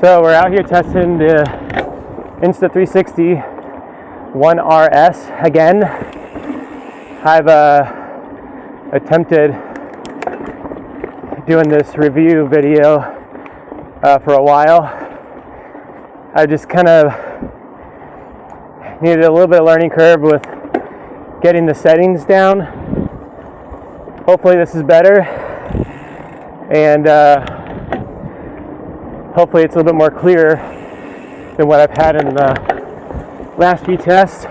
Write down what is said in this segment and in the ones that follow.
So we're out here testing the Insta360 1RS again. I've attempted doing this review video for a while. I just kind of needed a little bit of learning curve with getting the settings down. Hopefully this is better, and hopefully it's a little bit more clear than what I've had in the last few tests.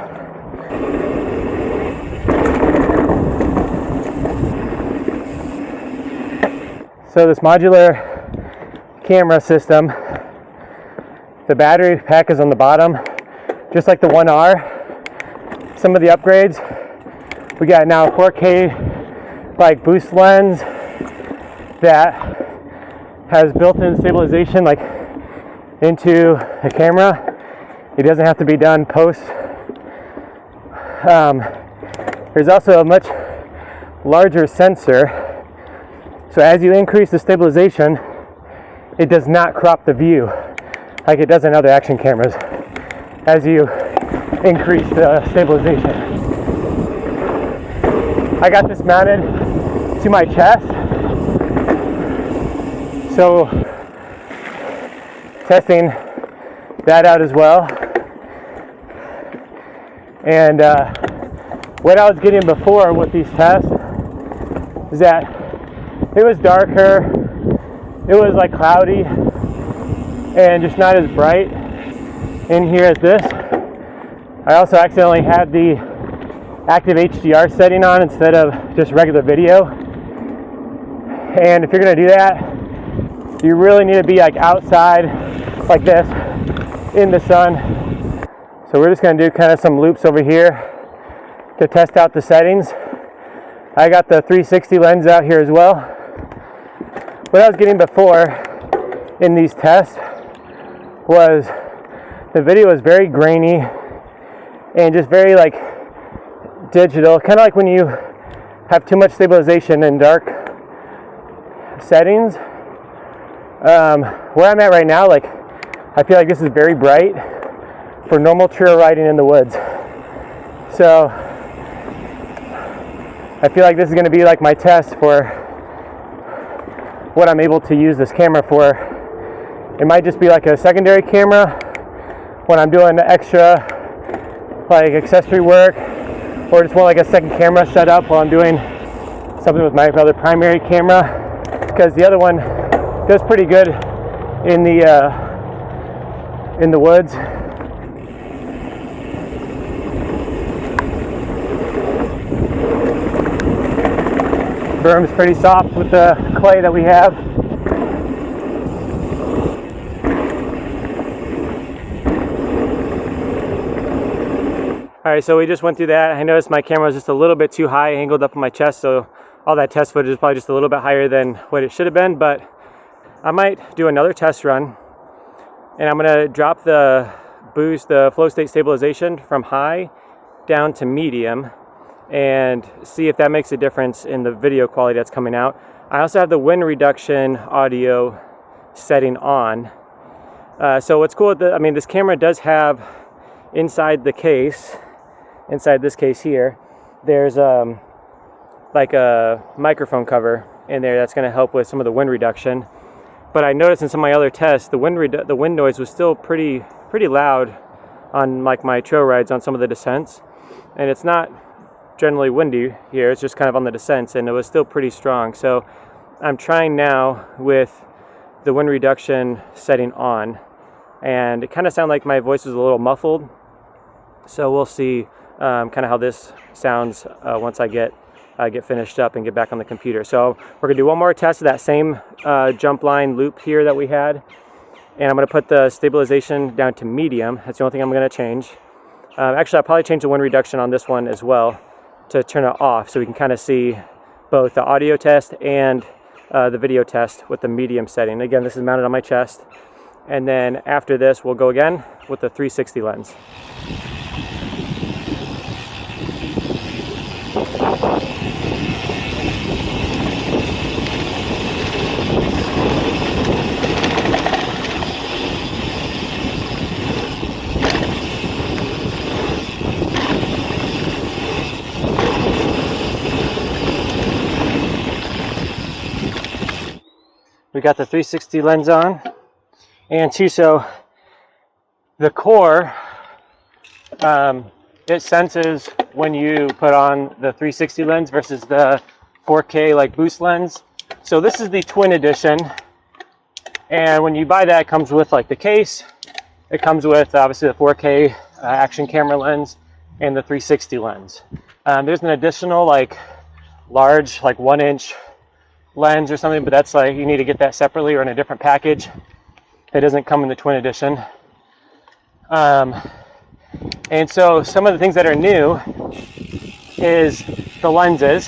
So this modular camera system, the battery pack is on the bottom, just like the 1R. Some of the upgrades, we got now a 4K like boost lens that has built-in stabilization like into the camera. It doesn't have to be done post. There's also a much larger sensor. So as you increase the stabilization, it does not crop the view like it does in other action cameras as you increase the stabilization. I got this mounted to my chest. So testing that out as well. And what I was getting before with these tests is that it was darker, it was like cloudy, and just not as bright in here as this. I also accidentally had the active HDR setting on instead of just regular video. And if you're gonna do that, you really need to be like outside like this in the sun. So we're just gonna do kind of some loops over here to test out the settings. I got the 360 lens out here as well. What I was getting before in these tests was the video was very grainy and just very like digital, kind of like when you have too much stabilization in dark settings. Where I'm at right now, like I feel like this is very bright for normal trail riding in the woods. So I feel like this is going to be like my test for what I'm able to use this camera for. It might just be like a secondary camera when I'm doing extra like accessory work, or just more like a second camera set up while I'm doing something with my other primary camera, because the other one does pretty good in the woods. Berm's pretty soft with the clay that we have. Alright, so we just went through that. I noticed my camera was just a little bit too high, angled up on my chest, so all that test footage is probably just a little bit higher than what it should have been, but I might do another test run, and I'm going to drop the boost, the flow state stabilization from high down to medium, and see if that makes a difference in the video quality that's coming out. I also have the wind reduction audio setting on. So what's cool, this camera does have inside the case, inside this case here, there's like a microphone cover in there that's going to help with some of the wind reduction. But I noticed in some of my other tests, the wind noise was still pretty loud on like my trail rides on some of the descents, and it's not generally windy here, it's just kind of on the descents, and it was still pretty strong. So I'm trying now with the wind reduction setting on, and it kind of sounded like my voice was a little muffled. So we'll see kind of how this sounds once I get finished up and get back on the computer. So we're gonna do one more test of that same jump line loop here that we had, and I'm gonna put the stabilization down to medium. That's the only thing I'm gonna change. Actually, I'll probably change the wind reduction on this one as well to turn it off, so we can kind of see both the audio test and the video test with the medium setting. Again, this is mounted on my chest, and then after this we'll go again with the 360 lens. we got the 360 lens on, and two, so the core, it senses when you put on the 360 lens versus the 4K like boost lens. So this is the twin edition, and when you buy that, it comes with like the case. It comes with obviously the 4K action camera lens and the 360 lens. There's an additional like large, like 1-inch lens or something, but that's like, you need to get that separately or in a different package. It doesn't come in the twin edition. And so some of the things that are new is the lenses,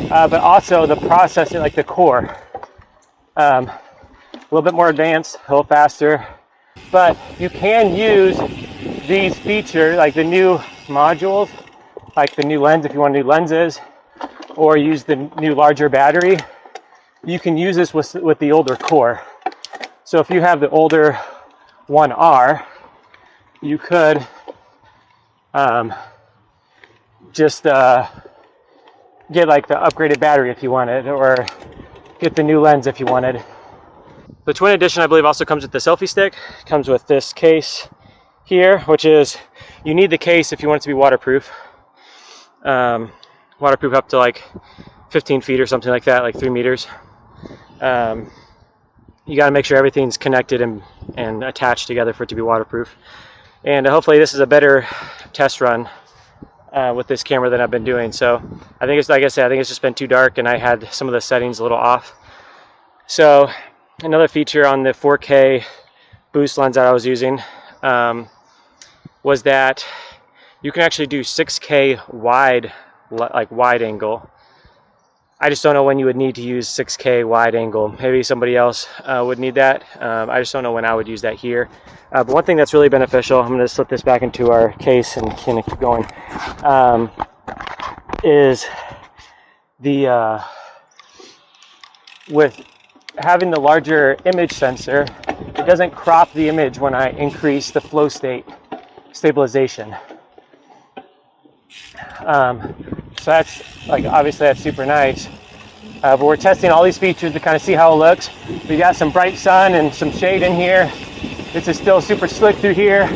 but also the processing, like the core. A little bit more advanced, a little faster, but you can use these features, like the new modules, like the new lens if you want new lenses, or use the new larger battery. You can use this with the older core. So if you have the older 1R, you could just get like the upgraded battery if you wanted, or get the new lens if you wanted. The twin edition, I believe, also comes with the selfie stick. It comes with this case here, which is, you need the case if you want it to be waterproof. Waterproof up to like 15 feet or something like that, like 3 meters. You got to make sure everything's connected and attached together for it to be waterproof. And hopefully this is a better test run with this camera than I've been doing. So I think it's, like I said, I think it's just been too dark and I had some of the settings a little off. So another feature on the 4K boost lens that I was using was that you can actually do 6K wide, like wide angle. I just don't know when you would need to use 6K wide angle. Maybe somebody else would need that. I just don't know when I would use that here. But one thing that's really beneficial, I'm going to slip this back into our case and kind of keep going, is the with having the larger image sensor, it doesn't crop the image when I increase the flow state stabilization. So that's, like, obviously that's super nice. But we're testing all these features to kind of see how it looks. We got some bright sun and some shade in here. This is still super slick through here.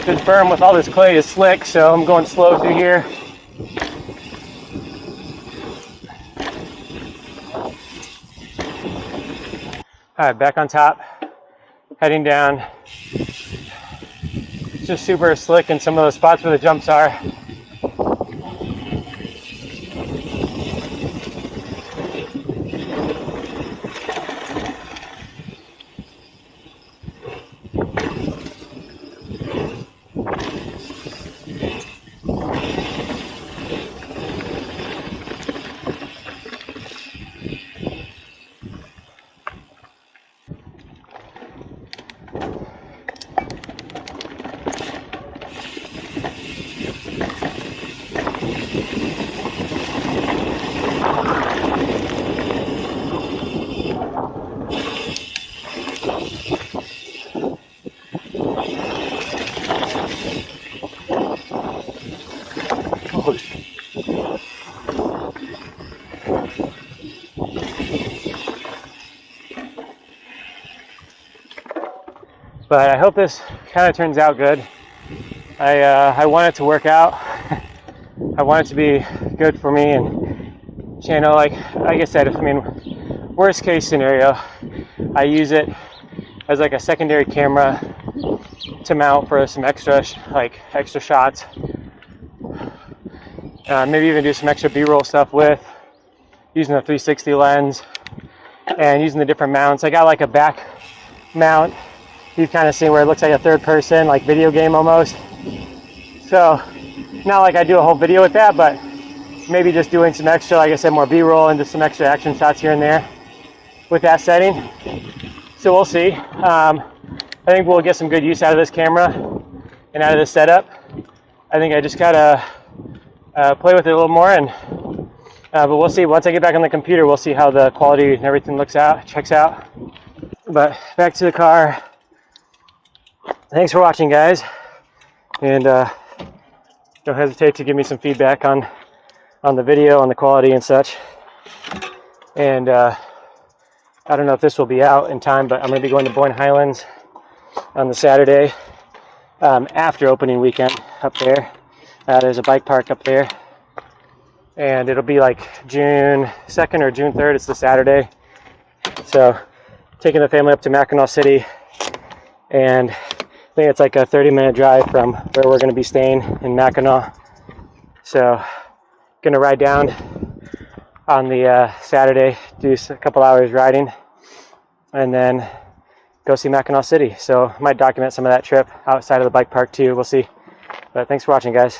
This berm with all this clay is slick, so I'm going slow through here. All right, back on top, heading down. It's just super slick in some of those spots where the jumps are. But I hope this kind of turns out good. I want it to work out. I want it to be good for me and channel. Like I said, I mean, worst case scenario, I use it as like a secondary camera to mount for some extra shots. Maybe even do some extra B-roll stuff with, using the 360 lens and using the different mounts. I got like a back mount. You kind of see where it looks like a third person, like video game almost. So not like I do a whole video with that, but maybe just doing some extra, like I said, more B-roll and just some extra action shots here and there with that setting. So we'll see. I think we'll get some good use out of this camera and out of this setup. I think I just gotta play with it a little more, and but we'll see. Once I get back on the computer, we'll see how the quality and everything checks out. But back to the car. Thanks for watching, guys, and don't hesitate to give me some feedback on the video, on the quality and such. And I don't know if this will be out in time, but I'm going to be going to Boyne Highlands on the Saturday after opening weekend up there. There's a bike park up there, and it'll be like June 2nd or June 3rd. It's the Saturday. So taking the family up to Mackinac City, and I think it's like a 30-minute drive from where we're going to be staying in Mackinac. So going to ride down on the Saturday, do a couple hours riding, and then go see Mackinac City. So I might document some of that trip outside of the bike park too. We'll see. But thanks for watching, guys.